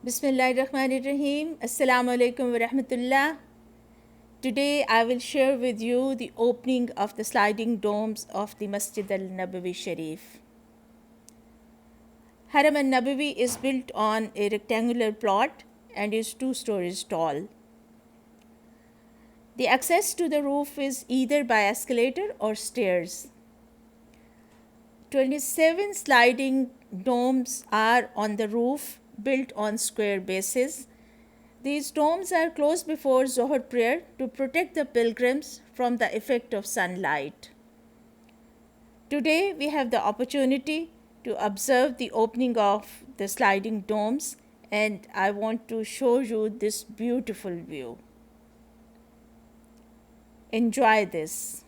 Bismillahirrahmanirrahim. Assalamu alaikum wa rahmatullah. Today I will share with you the opening of the sliding domes of the Masjid An Nabawi Sharif. Haram An Nabawi is built on a rectangular plot and is 2 stories tall. The access to the roof is either by escalator or stairs. 27 sliding domes are on the roof, built on square bases. These domes are closed before Zohar prayer to protect the pilgrims from the effect of sunlight. Today we have the opportunity to observe the opening of the sliding domes, and I want to show you this beautiful view. Enjoy this.